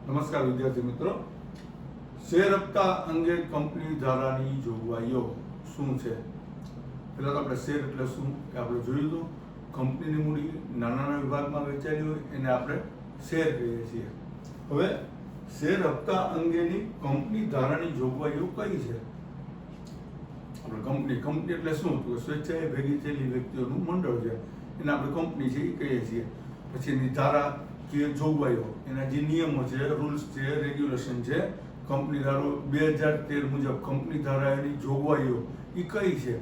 નમસ્કાર વિદ્યાર્થી મિત્રો, શેર હપ્તા અંગે કંપની ધારાની જોગવાઈઓ શું છે? પહેલાં તો આપણે શેર એટલે શું એ આપણે જોયું હતું. કંપનીની મૂડી નાના વિભાગમાં વેચાયેલી હોય એને આપણે શેર કહીએ છીએ. હવે શેર હપ્તા અંગેની કંપની ધારાની જોગવાઈઓ કઈ છે? આપણે કંપની એટલે શું? તો સ્વેચ્છાએ ભેગી થયેલી વ્યક્તિઓનું મંડળ છે, એને આપણે કંપની છે એ કહીએ છીએ. પછી એની ધારા કે જોગવાઈઓ, એના જે નિયમો છે, રૂલ્સ છે, રેગ્યુલેશન છે, કંપની ધારો 2013 મુજબ કંપની ધારા એની જોગવાઈઓ એ કઈ છે?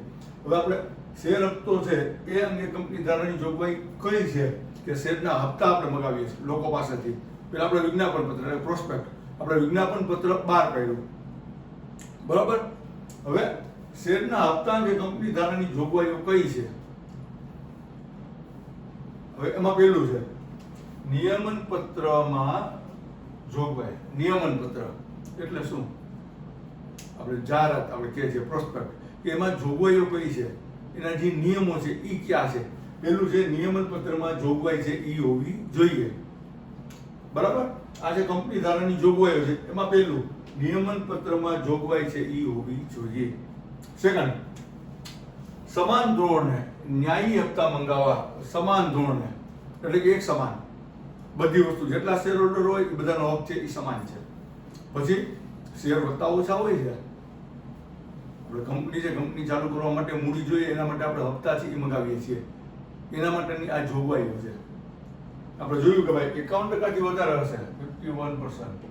હવે આપણે શેર હપ્તો છે એ અંગે કંપની ધારાની જોગવાઈ કઈ છે કે શેરના હપ્તા આપણે મગાવીએ છીએ લોકો પાસેથી. પેલા આપણે વિજ્ઞાપન પત્ર એટલે પ્રોસ્પેક્ટ, આપણે વિજ્ઞાપન પત્ર બહાર પાડ્યું, બરાબર. હવે શેરના હપ્તા અંગે કંપની ધારાની જોગવાઈઓ કઈ છે? હવે એમાં પહેલું છે નિયમન પત્રમાં જોગવાઈ. નિયમન પત્ર એટલે શું? આપણે જાહેરાત આપણે કહે છે પ્રોસ્પેક્ટ, કે એમાં જોગવાઈઓ કઈ છે, એના જે નિયમો છે એ ક્યાં છે? પહેલું છે નિયમન પત્રમાં જોગવાઈ છે એ હોવી જોઈએ, બરાબર. આ જે કંપની ધારાની જોગવાઈઓ છે એમાં પહેલું નિયમન પત્રમાં જોગવાઈ છે એ હોવી જોઈએ. સેકન્ડ, સમાન ધોરણે ન્યાયી હપ્તા મંગાવવા. સમાન ધોરણે એટલે કે એક સમાન બધી વસ્તુ, જેટલા શેર હોલ્ડર હોય એ બધાનો હક છે એ સમાન છે. પછી શેર વધતા ઓછા હોય છે. આપણે કંપની છે, કંપની ચાલુ કરવા માટે મૂડી જોઈએ, એના માટે આપણે હપ્તા છે એ મંગાવીએ છીએ, એના માટેની આ જોગવાઈઓ છે. આપણે જોયું કે ભાઈ 51% વધારે હશે, 51%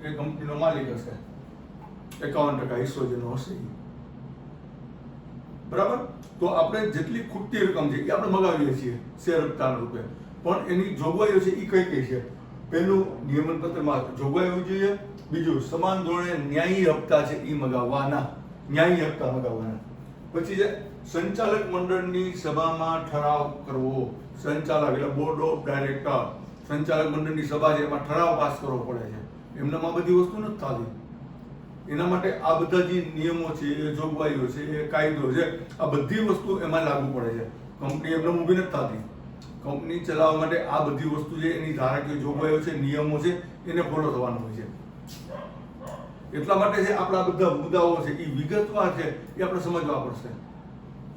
એ કંપનીનો માલિક હશે, 51% હિસ્સો જેનો હશે, બરાબર. તો આપણે જેટલી ખૂટતી રકમ છે એ આપણે મગાવીએ છીએ શેર હપ્તાના રૂપે, પણ એની જોગવાઈઓ છે એ કઈ કઈ છે? પહેલું નિયમન પત્રમાં જોગવાઈ હોવી જોઈએ. બીજું સમાન ધોરણે ન્યાયી હપ્તા છે એ મગાવવાના, ન્યાયી હપ્તા મગાવવાના. પછી છે સંચાલક મંડળની સભામાં ઠરાવ કરવો. સંચાલક એટલે બોર્ડ ઓફ ડાયરેક્ટર, સંચાલક મંડળની સભા છે એમાં ઠરાવ પાસ કરવો પડે છે. એમનામાં બધી વસ્તુ નથી થતી. એના માટે આ બધા જે નિયમો છે, એ જોગવાઈઓ છે, એ કાયદો છે, આ બધી વસ્તુ એમાં લાગુ પડે છે. કંપની એમને ઊભી નથી થતી. કંપની ચલાવવા માટે આ બધી વસ્તુ છે, એની ધારાકીય જોગવાઈઓ છે, નિયમો છે, એને ફોલો થવાનું હોય છે. એટલા માટે છે આપણા બધા મુદ્દાઓ છે એ વિગતવાર છે, એ આપણે સમજવા પડશે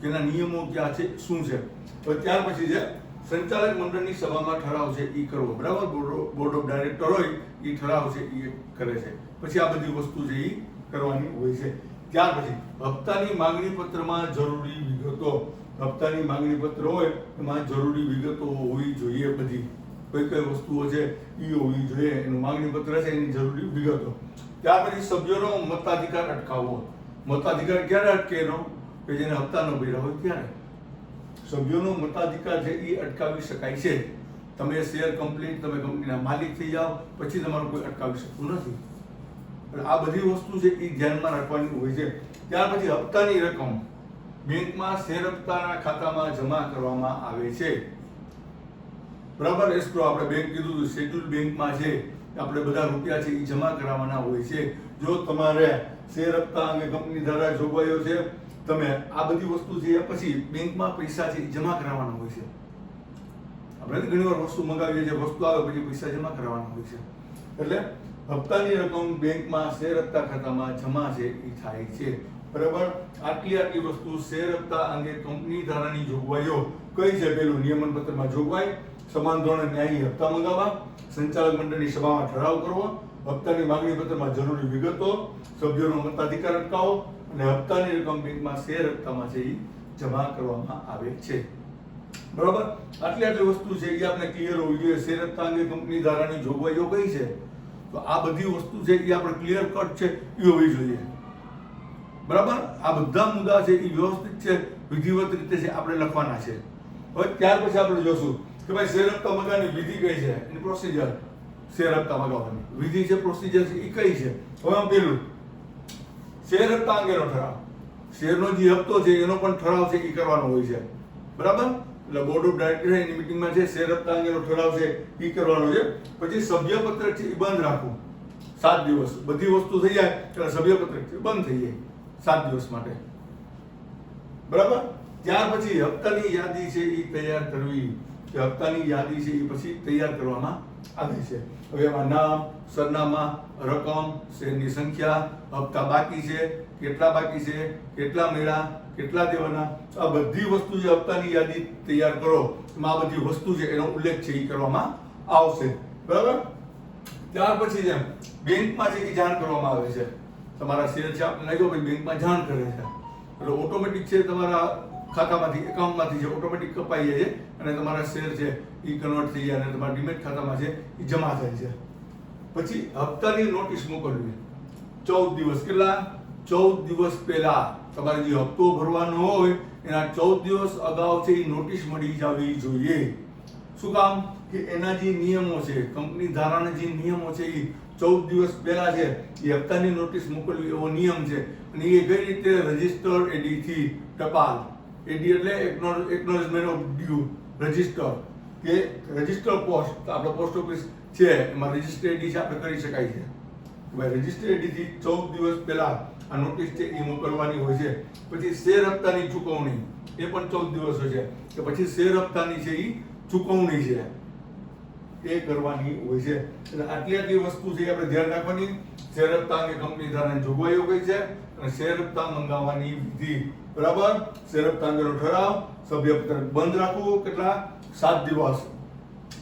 કે એના નિયમો ક્યાં છે, શું છે. તો ત્યાર પછી છે સંચાલક મંડળની સભામાં ઠરાવ છે એ કરવો, બરાબર. બોર્ડ ઓફ ડાયરેક્ટર હોય એ ઠરાવ છે એ કરે છે. પછી આ બધી વસ્તુ છે એ કરવાની હોય છે. ત્યાર પછી હપ્તાની માંગણી પત્રમાં જરૂરી વિગતો. હપ્તાની માંગણી પત્ર હોય એમાં જરૂરી વિગતો હોવી જોઈએ. બધી કઈ કઈ વસ્તુઓ છે એ હોવી જોઈએ, એનું માંગણી પત્ર છે એની જરૂરી વિગતો. ત્યાર પછી સભ્યોનો મતાધિકાર અટકાવવો. મતાધિકાર ક્યારે અટકે એનો? કે જેને હપ્તા ન ભર્યા હોય ત્યારે. સભ્યોનો મતાધિકાર છે એ અટકાવી શકાય છે. તમે શેર કમ્પ્લીટ, તમે કંપનીના માલિક થઈ જાઓ પછી તમારું કોઈ અટકાવી શકતું નથી. આ બધી વસ્તુ છે એ ધ્યાનમાં રાખવાની હોય છે. ત્યાર પછી હપ્તાની રકમ બેંકમાં શેર હપ્તાના ખાતામાં જમા કરવામાં આવે છે, બરાબર. એસ્ક્રો આપણે બેંક કીધું હતું, શેડ્યુલ બેંકમાં છે આપણે બધા રૂપિયા છે એ જમા કરાવવાના હોય છે. જો તમારે શેર હપ્તા અંગે કંપની ધારા જોગવાઈઓ છે, તમે આ બધી વસ્તુ છે પછી બેંકમાં પૈસા છે એ જમા કરાવવાના હોય છે. આપણે ઘણી વાર વસ્તુ મંગાવીએ છીએ, વસ્તુ આવે પછી પૈસા જમા કરાવવાના હોય છે. એટલે હપ્તાની રકમ બેંકમાં શેર હપ્તા ખાતામાં જમા છે એ થાય છે, બરાબર. આટલી વસ્તુ શેર હપ્તા અંગે કંપની ધારાની જોગવાઈઓ કઈ છે? પેલું નિયમન પત્રમાં જોગવાઈ, સમાન ધોરણે ન્યાયી હપ્તા મંગાવવા, સંચાલક મંડળની સભામાં ઠરાવ કરવો, હપ્તાની માંગણી પત્રમાં જરૂરી વિગતો, સભ્યોનો મતાધિકાર અટકાવો અને હપ્તાની રકમ બેંકમાં શેર હપ્તામાં છે એ જમા કરવામાં આવે છે, બરાબર. આટલી વસ્તુ છે એ આપણે ક્લિયર હોવી જોઈએ. શેર હપ્તા અંગે કંપની ધારાની જોગવાઈઓ કઈ છે? તો આ બધી વસ્તુ છે એ આપણે ક્લિયર કટ છે એ હોવી જોઈએ, બરાબર. આ બધા મુદ્દા છે એ વ્યવસ્થિત છે, વિધિવત રીતે છે આપણે લખવાના છે. હવે ત્યાર પછી આપણે જોશું કે ભાઈ શેર હપ્તા મગાવવાની વિધિ કઈ છે, એની પ્રોસિજર. શેર હપ્તા મગાવવાની વિધિ છે, પ્રોસિજર છે એ કઈ છે? હવે પેલું શેર હપ્તા અંગેનો ઠરાવ. શેરનો જે હપ્તો છે એનો પણ ઠરાવ છે એ કરવાનો હોય છે, બરાબર. એટલે બોર્ડ ઓફ ડાયરેક્ટર એની મિટિંગમાં છે શેર હપ્તા અંગેનો ઠરાવ છે એ કરવાનો છે. પછી સભ્યપત્રક છે એ બંધ રાખવું 7 દિવસ. બધી વસ્તુ થઈ જાય એટલે સભ્યપત્રક છે બંધ થઈ જાય 7 દિવસ માટે, બરાબર. ત્યાર પછી હપ્તાની યાદી છે એ તૈયાર કરવી. કે હપ્તાની યાદી છે એ પછી તૈયાર કરવામાં આવે છે. હવે એમાં નામ, સરનામા, રકમ, શેરની સંખ્યા, હપ્તા બાકી છે, કેટલા બાકી છે, કેટલા મળ્યા, કેટલા દેવાના, આ બધી વસ્તુ જે હપ્તાની યાદી તૈયાર કરો એમાં આ બધી વસ્તુ છે એનો ઉલ્લેખ છે એ કરવામાં આવશે. બરાબર. ત્યાર પછી જેમ બેંકમાં છે એ જાણ કરવામાં આવે છે. તમારા શેર છે આપણે લાગ્યો ભાઈ બેંકમાં જાણ કરે છે એટલે ઓટોમેટિક છે તમારા ખાતામાંથી એકાઉન્ટમાંથી છે ઓટોમેટિક કપાઈ જાય છે અને તમારા શેર છે એ કન્વર્ટ થઈ જાય અને તમારા ડીમેટ ખાતામાં છે એ જમા થાય છે. પછી હપ્તાની નોટિસ મોકલવી 14 દિવસ. કેટલા? 14 દિવસ પહેલા તમારે જે હપ્તો ભરવાનો હોય એના 14 દિવસ અગાઉ છે એ નોટિસ મળી જવી જોઈએ. શું કામ? કે એના જે નિયમો છે, કંપની ધારાના જે નિયમો છે એ 14 દિવસ પહેલા છે એ હપ્તાની નોટિસ મોકલવી એવો નિયમ છે. અને એ કઈ રીતે? રજિસ્ટર્ડ એડી થી ટપાલ. એડી એટલે એકનોલેજમેન્ટ ઓફ ડ્યુ, રજિસ્ટર કે રજિસ્ટર પોસ્ટ. આપણે પોસ્ટ ઓફિસ છે એમાં રજિસ્ટર એડી છે આપણે કરી શકાય છે. ભાઈ રજિસ્ટર એડી થી 14 દિવસ પહેલા આ નોટિસ છે એ મોકલવાની હોય છે. પછી શેર હપ્તાની ચૂકવણી એ પણ 14 દિવસ હોય છે કે પછી શેર હપ્તાની છે એ ચૂકવણી છે એ કરવાની હોય છે. એટલે આટલી વસ્તુ છે આપણે ધ્યાન રાખવાની. શેર હપ્તા અંગે કંપની ધારાની જોગવાઈઓ કઈ છે અને શેર હપ્તા મંગાવવાની વિધિ. બરાબર. શેર હપ્તા અંગેનો ઠરાવ, સભ્યપત્રક બંધ રાખવું કેટલા? 7 દિવસ.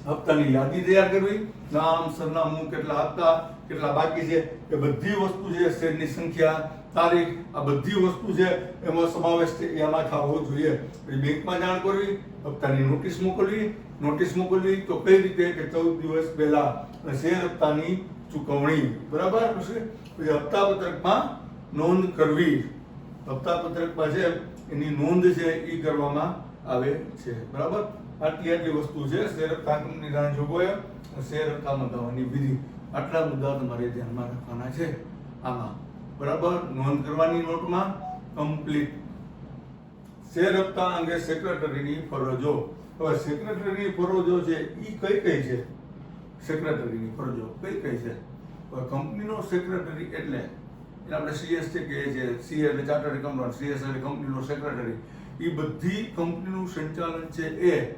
હપ્તાની યાદી તૈયાર કરવી, નામ, સરનામું, કેટલા હપ્તા, કેટલા બાકી છે એ બધી વસ્તુ છે, શેરની સંખ્યા, તારીખ, આ બધી વસ્તુ છે એમાં સમાવેશ છે એમાં થવો જોઈએ. બેંકમાં જાણ કરવી, હપ્તાની નોટિસ મોકલવી તો કઈ રીતે? કે 14 દિવસ પહેલા. અને શેર હપ્તાની ચૂકવણી. બરાબર. પછી હપ્તા પત્રકમાં નોંધ કરવી. હપ્તા પત્રકમાં છે એની નોંધ છે એ કરવામાં આવે છે. બરાબર. આટલી વસ્તુ છે શેર હપ્તા કંપની ધારાની જોગવાઈઓ, શેર હપ્તા મંગાવવાની વિધિ. આટલા મુદ્દા તમારે ધ્યાનમાં રાખવાના છે આમાં. બરાબર. નોંધ કરવાની નોટમાં કમ્પ્લીટ. શેર હપ્તા અંગે સેક્રેટરીની ફરજો. હવે સેક્રેટરીની ફરજો છે એ કઈ છે? સેક્રેટરીની ફરજો કઈ છે? કંપનીનો સેક્રેટરી એટલે આપણે સીએસ છે કે છે, સીએ એટલે ચાર્ટર્ડ એકાઉન્ટન્ટ, સીએસ એટલે કંપનીનો સેક્રેટરી. એ બધી કંપનીનું સંચાલન છે એ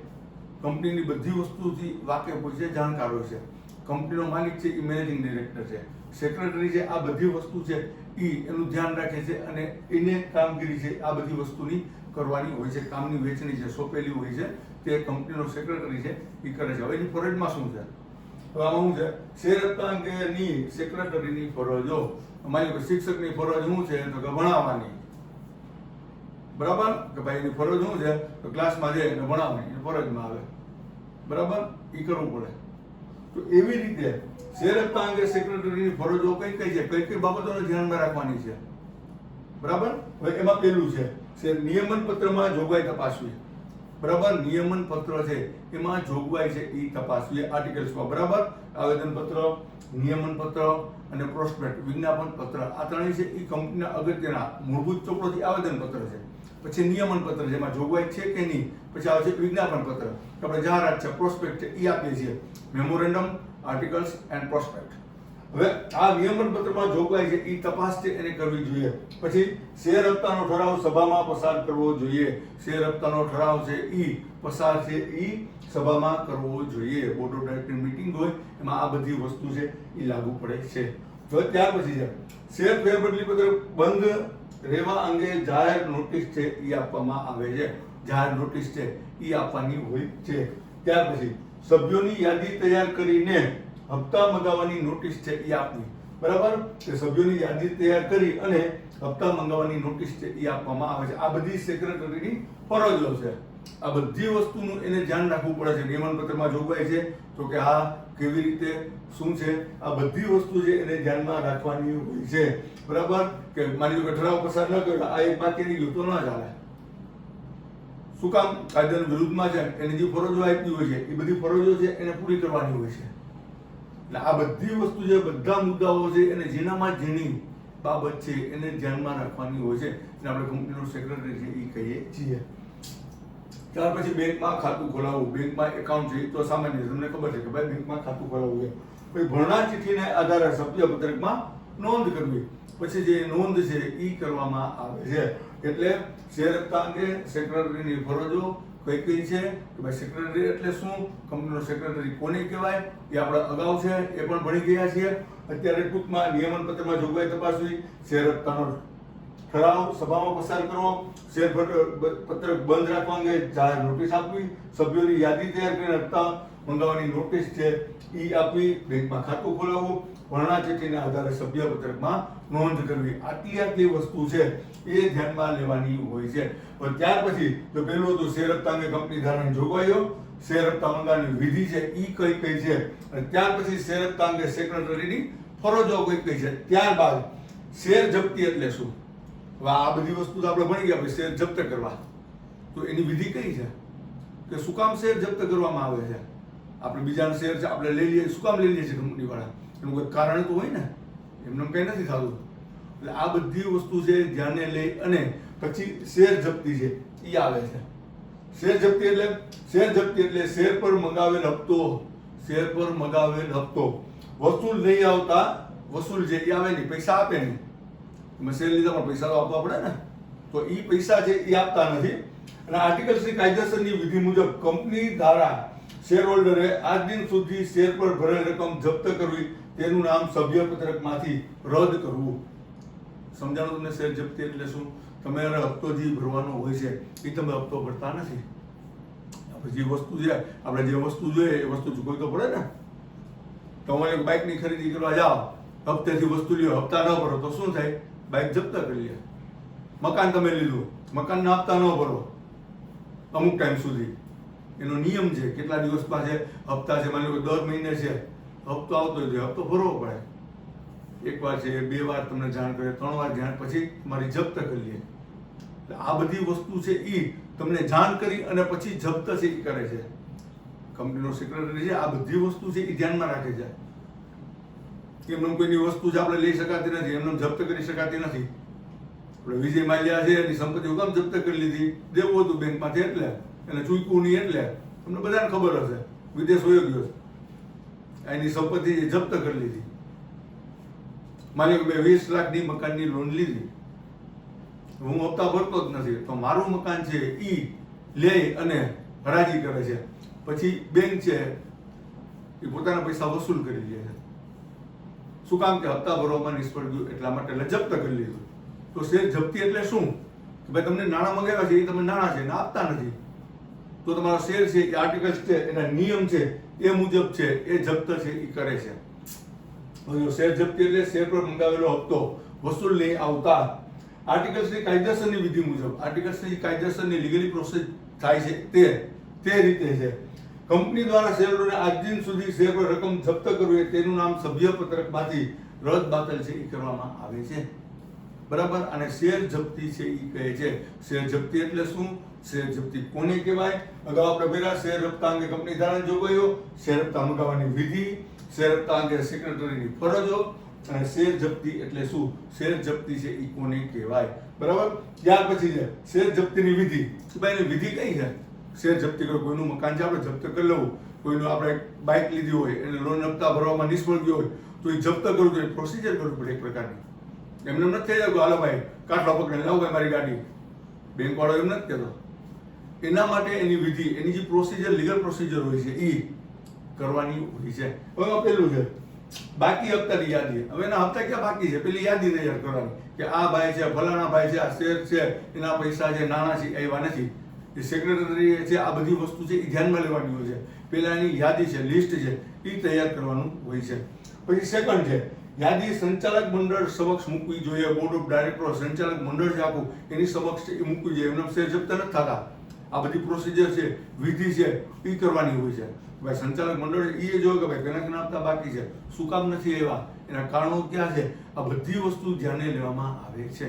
કંપનીની બધી વસ્તુથી વાકેફ હોય છે, જાણકાર હોય છે. કંપનીનો માલિક છે એ મેનેજિંગ ડિરેક્ટર છે. સેક્રેટરી છે આ બધી વસ્તુ છે એ એનું ધ્યાન રાખે છે અને એને કામગીરી છે આ બધી વસ્તુની કરવાની હોય છે. કામની વહેંચણી છે સોંપેલી હોય છે તે કંપનીનો સેક્રેટરી છે એ કરે છે. હવે એની ફરજમાં શું છે? તો આમાં શું છે? શેર હપ્તા અંગેની સેક્રેટરીની ફરજો. માની લો શિક્ષકની ફરજ શું છે? તો કે ભણાવવાની. બરાબર. કે ભાઈ એની ફરજ શું છે? તો ક્લાસમાં જાય અને ભણાવવાની એની ફરજમાં આવે. બરાબર. એ કરવું પડે. તો એવી રીતે શેર હપ્તા અંગે સેક્રેટરીની ફરજો કઈ છે? કઈ બાબતોને ધ્યાનમાં રાખવાની છે? બરાબર. હવે એમાં પહેલું છે શેર નિયમન પત્રમાં જોગવાઈ તપાસવી. બરાબર. નિયમન પત્ર છે એમાં જોગવાઈ છે એ તપાસવી. આર્ટિકલ્સમાં. બરાબર. આવેદન પત્ર, નિયમન પત્ર અને પ્રોસ્પેક્ટ, વિજ્ઞાપન પત્ર, આ ત્રણેય છે એ કંપનીના અગત્યના મૂળભૂત ચોપડોથી આવેદન પત્ર છે. પછી નિયમન પત્ર જેમાં જોગવાઈ છે કે નહીં. પછી આવે છે વિજ્ઞાપન પત્ર, આપણે જાહેરાત છે, પ્રોસ્પેક્ટ છે એ આપીએ છીએ. Memorandum, articles and prospect. હવે આ નિયમન પત્રમાં જોગવાઈ છે એ તપાસ છે એને કરવી જોઈએ. પછી શેર હપ્તાનો ઠરાવ સભામાં પસાર કરવો જોઈએ. શેર હપ્તાનો ઠરાવ છે એ પસાર છે એ સભામાં કરવો જોઈએ. બોર્ડ ઓફ ડાયરેક્ટર મીટિંગ હોય એમાં આ બધી વસ્તુ છે એ લાગુ પડે છે. હવે ત્યાર પછી છે શેર ફેરબદલી પત્ર બંધ રહેવા અંગે જાહેર નોટિસ છે એ આપવામાં આવે છે. જાહેર નોટિસ છે એ આપવાની હોય છે. ત્યાર પછી સભ્યોની યાદી તૈયાર કરીને હપ્તા મંગાવવાની નોટિસ છે એ આપવી. બરાબર. કે સભ્યોની યાદી તૈયાર કરી અને હપ્તા મંગાવવાની નોટિસ છે એ આપવામાં આવે છે. આ બધી સેક્રેટરીની ફરજો છે. આ બધી વસ્તુનું એને ધ્યાન રાખવું પડે છે. નિયમન પત્રમાં જોગવાઈ છે તો કે આ કેવી રીતે શું છે આ બધી વસ્તુ છે એને ધ્યાનમાં રાખવાની હોય છે. બરાબર. કે માની લો કે ઠરાવ પસાર ન કર્યો આ એક બાકી રહી ગયું તો ન ચાલે. શું કામ? કાયદાની વિરુદ્ધમાં છે. એની જે ફરજો આપી હોય છે એ બધી ફરજો છે એને પૂરી કરવાની હોય છે. એટલે આ બધી વસ્તુ છે, બધા મુદ્દાઓ છે એને જેનામાં જેની બાબત છે એને ધ્યાનમાં રાખવાની હોય છે. એટલે આપણે કંપનીનો સેક્રેટરી છે એ કહીએ છીએ. ત્યાર પછી બેંકમાં ખાતું ખોલાવવું. બેંકમાં એકાઉન્ટ છે તો સામાન્ય તમને ખબર છે કે ભાઈ બેંકમાં ખાતું ખોલાવવું છે. પછી ભરણા ચિઠ્ઠીને આધારે સભ્ય પત્રકમાં નોંધ કરવી. પછી જે નોંધ છે એ કરવામાં આવે છે. એટલે શેર હપ્તા અંગે સેક્રેટરીની ફરજો, કઈ કઈ છે કે ભાઈ સેક્રેટરી એટલે શું, કંપનીનો સેક્રેટરી કોને કહેવાય એ આપણે અગાઉ છે એ પણ ભણી ગયા છીએ. અત્યારે ટૂંકમાં નિયમન પત્રમાં જોગવાઈ તપાસવી, શેર હપ્તાનો ઠરાવ સભામાં પસાર કરવો, શેર પત્રક બંધ રાખવા અંગે જાહેર નોટિસ આપવી, સભ્યોની યાદી તૈયાર કરીને હપ્તા મંગાવવાની નોટિસ છે એ આપવી, બેંકમાં ખાતું ખોલાવવું, ભરણા ચીઠીના આધારે સભ્ય પત્રકમાં નોંધ કરવી. આટલી વસ્તુ છે એ ધ્યાનમાં લેવાની હોય છે. પણ ત્યાર પછી તો પેલું હતું શેર હપ્તા અંગે કંપની ધારાની જોગવાઈઓ, શેર હપ્તા મંગાવવાની વિધિ છે એ કઈ કઈ છે, અને ત્યાર પછી શેર હપ્તા અંગે સેક્રેટરીની ફરજો કઈ કઈ છે. ત્યારબાદ શેર જપ્તી એટલે શું. હવે આ બધી વસ્તુ તો આપણે ભણી ગયા. શેર જપ્ત કરવા તો એની વિધિ કઈ છે કે શું કામ શેર જપ્ત કરવામાં આવે છે. આપણે બીજાના શેર છે આપણે લઈ લઈએ, શું કામ લઈ લઈએ છીએ કંપની વાળા, એનું કોઈ કારણ તો હોય ને, એમને કંઈ નથી થતું. એટલે આ બધી વસ્તુ છે ધ્યાને લઈ અને પછી શેર જપ્તી છે એ આવે છે. શેર જપ્તી એટલે શેર પર મંગાવેલ હપ્તો, શેર પર મંગાવેલ હપ્તો વસૂલ નહીં આવતા, વસૂલ છે એ આવે નહીં, પૈસા આપે નહીં. તમે શેર લીધા પણ પૈસા તો આપવા પડે ને, તો એ પૈસા છે એ આપતા નથી. અને આર્ટિકલ્સની કાયદેસરની વિધિ મુજબ કંપની દ્વારા શેર હોલ્ડરે આજ દિન સુધી શેર પર ભરેલ રકમ જપ્ત કરવી, તેનું નામ સભ્ય પત્રકમાંથી રદ કરવું. સમજાણું તમને શેર જપ્તી એટલે શું. તમારે હપ્તો જે ભરવાનો હોય છે એ તમે હપ્તો ભરતા નથી. જે વસ્તુ છે આપણે જે વસ્તુ જોઈએ એ વસ્તુ ચૂકવવી તો પડે ને. તમારે બાઇકની ખરીદી કરવા જાઓ, હપ્તેથી વસ્તુ લ્યો, હપ્તા ન ભરો તો શું થાય, બાઇક જપ્ત કરી લે. મકાન તમે લીધું, મકાનના હપ્તા ન ભરો અમુક ટાઈમ સુધી, એનો નિયમ છે કેટલા દિવસમાં છે હપ્તા છે, માની લો દર મહિને છે હપ્તો આવતો હોય તો હપ્તો ભરવો પડે. એક વાર છે, બે વાર તમને જાણ કરે, 3 વાર જાણ પછી તમારી જપ્ત કરી લે. આ બધી વસ્તુ છે એ તમને જાણ કરી અને પછી જપ્ત છે એ કરે છે કંપનીનો સેક્રેટરી છે. આ બધી વસ્તુ છે એ ધ્યાનમાં રાખે છે. એમને કોઈની વસ્તુ છે આપણે લઈ શકાતી નથી, એમને જપ્ત કરી શકાતી નથી. આપણે વિજય માલ્યા છે એની સંપત્તિ હુકમ જપ્ત કરી લીધી, દેવું હતું બેંકમાંથી એટલે, એને ચૂકવું નહીં એટલે તમને બધાને ખબર હશે, વિદેશ વયો ગયો એની સંપત્તિ જપ્ત કરી લીધી. માની લો 20 લાખની મકાનની લોન લીધી, હું હપ્તા ભરતો જ નથી, તો મારું મકાન છે ઈ લે અને હરાજી કરે છે, પછી બેંક છે એ પોતાના પૈસા વસૂલ કરી લે છે. શું કામ કે હપ્તા ભરવામાં નિષ્ફળ ગયું એટલા માટે, એટલે જપ્ત કરી લીધું. તો શેર જપ્તી એટલે શું કે ભાઈ તમને નાણાં મંગાવ્યા છે એ તમે નાણાં છે ને આપતા નથી, તો તમારો શેર છે એ આર્ટિકલ્સ છે એના નિયમ છે એ મુજબ છે એ જપ્ત છે એ કરે છે. શેર જપ્તી એટલે શેર પર મંગાવેલો હપ્તો વસૂલ નહીં આવતા. આર્ટિકલ્સની કાયદેસરની વિધિ મુજબ, આર્ટિકલ્સની કાયદેસરની લીગલી પ્રોસેસ થાય છે તે રીતે છે. કંપની દ્વારા શેરહોલ્ડરને આજ દિન સુધી શેર પર રકમ જપ્ત કરવી, તેનું નામ સભ્ય પત્રકમાંથી રદ બાતલ છે એ કરવામાં આવે છે. બરાબર. અને શેર જપ્તી છે એ કહે છે. શેર જપ્તી એટલે શું, શેર જપ્તી કોને કહેવાય. અગાઉ આપણે પહેલા શેર હપ્તા અંગે કંપની ધારાની જોગવાઈઓ, શેર હપ્તા મંગાવવાની વિધિ, શેર હપ્તા અંગે સેક્રેટરીની ફરજો અને શેર જપ્તી એટલે શું, શેર જપ્તી છે એ કોને કહેવાય. બરાબર. ત્યાર પછી છે શેર જપ્તીની વિધિ. ભાઈ એની વિધિ કઈ છે. શેર જપ્તી કરો, કોઈનું મકાન છે આપણે જપ્ત કરી લેવું, કોઈનું આપણે બાઇક લીધી હોય એને લોન હપ્તા ભરવામાં નિષ્ફળ ગયો હોય તો એ જપ્ત કરવું જોઈએ, પ્રોસિજર કરવું પડે એક પ્રકારની. એમને નથી થઈ જાય હાલો ભાઈ કાટલો પકડીને લાવો ભાઈ મારી ગાડી, બેંક વાળો એમ નથી કહેતો. એના માટે એની વિધિ, એની જે પ્રોસિજર, લીગલ પ્રોસિજર હોય છે એ કરવાની હોય છે. હવે પેલું છે બાકી હપ્તાની યાદી. હવે એના હપ્તા ક્યાં બાકી છે, પેલી યાદી તૈયાર કરવાની કે આ ભાઈ છે, ફલાણા ભાઈ છે, આ શેર છે, એના પૈસા છે, નાણાં છે, એવા નથી. એ સેક્રેટરી છે આ બધી વસ્તુ છે એ ધ્યાનમાં લેવાની હોય છે. પેલા એની યાદી છે, લિસ્ટ છે એ તૈયાર કરવાનું હોય છે. પછી સેકન્ડ છે યાદી સંચાલક મંડળ સમક્ષ મૂકવી જોઈએ. બોર્ડ ઓફ ડાયરેક્ટર, સંચાલક મંડળ છે આખું એની સમક્ષ એ મૂકવી જોઈએ. એમને શેર જપ્ત નથી થતા. આ બધી પ્રોસિજર છે, વિધિ છે એ કરવાની હોય છે. ભાઈ સંચાલક મંડળ એ જોયું કે ભાઈ પેલા હપ્તા બાકી છે, શું કામ નથી એવા, એના કારણો ક્યાં છે, આ બધી વસ્તુ ધ્યાને લેવામાં આવે છે.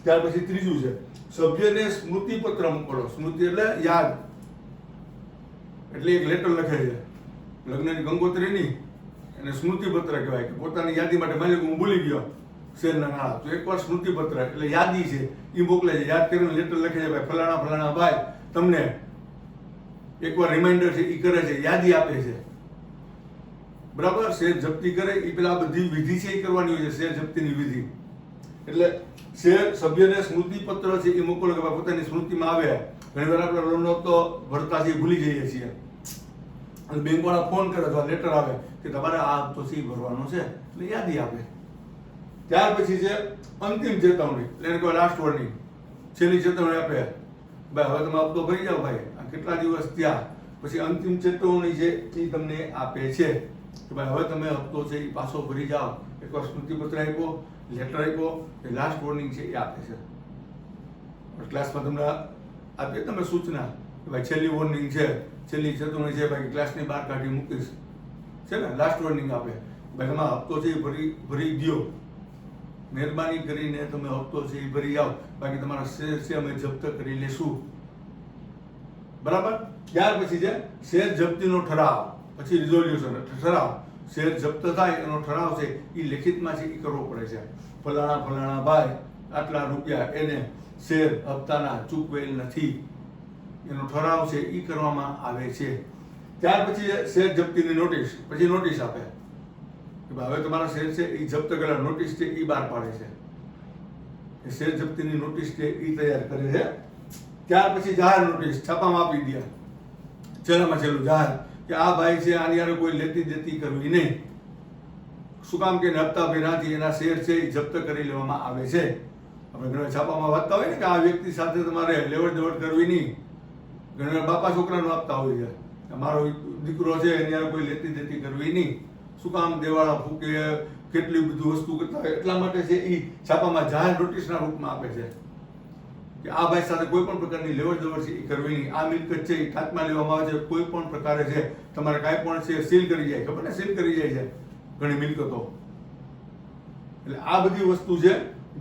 ત્યાર પછી ત્રીજું છે સભ્યને સ્મૃતિ પત્ર મોકલો. સ્મૃતિ એટલે યાદ, એટલે એક લેટર લખે છે લગ્નની ગંગોત્રીની, એને સ્મૃતિ પત્ર કહેવાય કે પોતાની યાદી માટે. માની લો હું ભૂલી ગયો શેરના નાણાં, તો એકવાર સ્મૃતિ પત્ર એટલે યાદી છે એ મોકલે છે. યાદ કરીને લેટર લખે છે ભાઈ ફલાણા ફલાણા ભાઈ તમને એકવાર રિમાઇન્ડર છે એ કરે છે, યાદી આપે છે. બરાબર. શેર જપ્તી કરે એ પેલા બધી વિધિ છે એ કરવાની હોય છે, શેર જપ્તીની વિધિ. એટલે શેર સભ્યને સ્મૃતિ પત્ર છે એ મોકલો કે પોતાની સ્મૃતિમાં આવે ઘણી વાર આપણે લોનનો હપ્તો ભરતા છીએ ભૂલી જઈએ છીએ અને બેંકવાળા ફોન કરે અથવા લેટર આવે કે તમારે આ હપ્તો સી ભરવાનો છે એટલે યાદી આપે. ત્યાર પછી છે અંતિમ ચેતવણી, એટલે એને કહેવાય લાસ્ટ વોર્નિંગ. છેલ્લી ચેતવણી આપે, ભાઈ હવે તમે હપ્તો ભરી જાઓ ભાઈ, આ કેટલા દિવસ ત્યાં. પછી અંતિમ ચેતવણી છે એ તમને આપે છે કે ભાઈ હવે તમે હપ્તો છે એ પાછો ભરી જાઓ. એકવાર સ્મૃતિપત્ર આપ્યો, લેટર આપ્યો, એ લાસ્ટ વોર્નિંગ છે એ આપે છે. ક્લાસમાં તમને આપીએ તમે સૂચના કે ભાઈ છેલ્લી વોર્નિંગ છે, છેલ્લી ચેતવણી છે, ભાઈ ક્લાસની બહાર કાઢી મૂકીશ છે ને. લાસ્ટ વોર્નિંગ આપે, ભાઈ તમે હપ્તો છે એ ભરી દો, મહેરબાની કરીને તમે હપ્તો છે એ ભરી આવો, બાકી તમારા શેર છે અમે જપ્ત કરી લેશું. બરાબર. ત્યાર પછી છે શેર જપ્તીનો ઠરાવ, પછી રિઝોલ્યુશન. ઠરાવ, શેર જપ્ત થાય એનો ઠરાવ છે એ લેખિતમાં છે એ કરવો પડે છે. ફલાણા ભાઈ આટલા રૂપિયા એને શેર હપ્તાના ચૂકવેલ નથી, એનો ઠરાવ છે એ કરવામાં આવે છે. ત્યાર પછી શેર જપ્તીની નોટિસ, પછી નોટિસ આપે કે હવે તમારા શેર છે એ જપ્ત કરેલા, નોટિસ છે એ બહાર પાડે છે. એ શેર જપ્તીની નોટિસ છે એ તૈયાર કરે છે. ત્યાર પછી જાહેર નોટિસ છાપામાં આપી દે, છેલ્લામાં છેલ્લું જાહેર કે આ ભાઈ છે આની યાર કોઈ લેતી દેતી કરવી નહીં. શું કામ કે હપ્તા ભર્યાથી એના શેર છે એ જપ્ત કરી લેવામાં આવે છે. આપણે ઘણા છાપામાં વાંચતા હોય ને કે આ વ્યક્તિ સાથે તમારે લેવડ દેવડ કરવી નહીં. ઘણા બાપા છોકરાનું આપતા હોય છે, મારો દીકરો છે એની યાર કોઈ લેતી દેતી કરવી નહીં. શું કામ દેવાળા ફૂકે, કેટલી બધી વસ્તુ કરતા હોય, એટલા માટે છે એ છાપામાં જાહેર નોટિસના રૂપમાં આપે છે કે આ ભાઈ સાથે કોઈ પણ પ્રકારની લેવડ દેવડ છે એ કરવી નહીં. આ મિલકત છે એ ખાતમાં લેવામાં આવે છે, કોઈ પણ પ્રકારે છે તમારે કાંઈ પણ છે સીલ કરી જાય, ખબર ને સીલ કરી જાય છે ઘણી મિલકતો. એટલે આ બધી વસ્તુ છે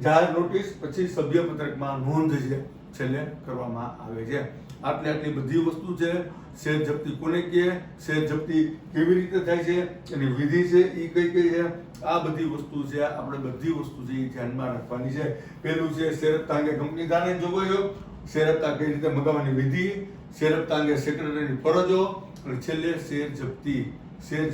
જાહેર નોટિસ, પછી સભ્યપત્રકમાં નોંધ છે છેલ્લે કરવામાં આવે છે. આટલી બધી વસ્તુ છે. શેર જપ્તી કોને કહે, શેર જપ્તી કેવી રીતે થાય છે, એની વિધિ છે એ કઈ કઈ છે, આ બધી વસ્તુ છે આપણે બધી વસ્તુ છે એ ધ્યાનમાં રાખવાની છે. પહેલું છે શેર હપ્તા અંગે કંપની ધારાની જોગવાઈઓ, શેર હપ્તા કઈ રીતે મગાવવાની વિધિ, શેર હપ્તા અંગે સેક્રેટરીની ફરજો, અને છેલ્લે શેર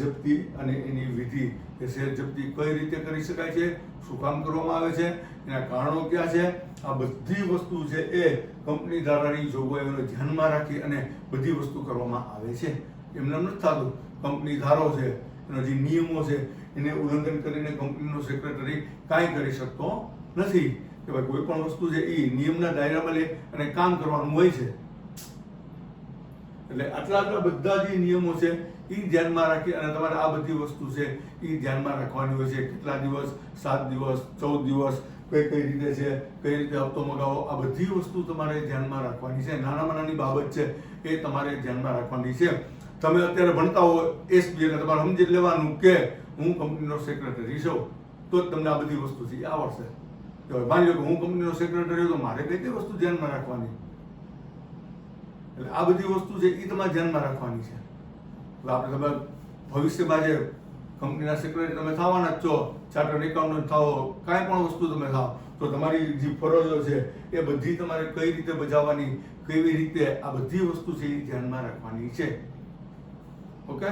જપ્તી અને એની વિધિ. કે શેર જપ્તી કઈ રીતે કરી શકાય છે, શું કામ કરવામાં આવે છે, એના કારણો ક્યાં છે, આ બધી વસ્તુ છે એ કંપની ધારાની જોગવાઈઓને ધ્યાનમાં રાખી અને બધી વસ્તુ કરવામાં આવે છે. એમને નથી થતું કંપની ધારો છે, એના જે નિયમો છે એને ઉલ્લંઘન કરીને કંપનીનો સેક્રેટરી કાંઈ કરી શકતો નથી. કે ભાઈ કોઈ પણ વસ્તુ છે એ નિયમના દાયરામાં લે અને કામ કરવાનું હોય છે. એટલે આટલા બધા જે નિયમો છે એ ધ્યાનમાં રાખી અને તમારે આ બધી વસ્તુ છે એ ધ્યાનમાં રાખવાની હોય છે. કેટલા દિવસ, 7 દિવસ, 14 દિવસ, કઈ રીતે છે, કઈ રીતે હપ્તો મગાવો, આ બધી વસ્તુ તમારે ધ્યાનમાં રાખવાની છે. નાનામાં નાની બાબત છે એ તમારે ધ્યાનમાં રાખવાની છે. તમે અત્યારે ભણતા હો એસપી એટલે તમારે સમજી લેવાનું કે હું કંપનીનો સેક્રેટરી છું, તો જ તમને આ બધી વસ્તુ છે એ આવડશે. માની લો કે હું કંપનીનો સેક્રેટરી તો મારે કઈ કઈ વસ્તુ ધ્યાનમાં રાખવાની, એટલે આ બધી વસ્તુ છે એ તમારે ધ્યાનમાં રાખવાની છે. આપણે તમે ભવિષ્યમાં જે કંપનીના સેક્રેટરી તમે થવાના જ છો, ચાર્ટર્ડ એકાઉન્ટન્ટ થાઓ, કાંઈ પણ વસ્તુ તમે થાઓ, તો તમારી જે ફરજો છે એ બધી તમારે કઈ રીતે બજાવવાની, કેવી રીતે, આ બધી વસ્તુ છે એ ધ્યાનમાં રાખવાની છે. ઓકે.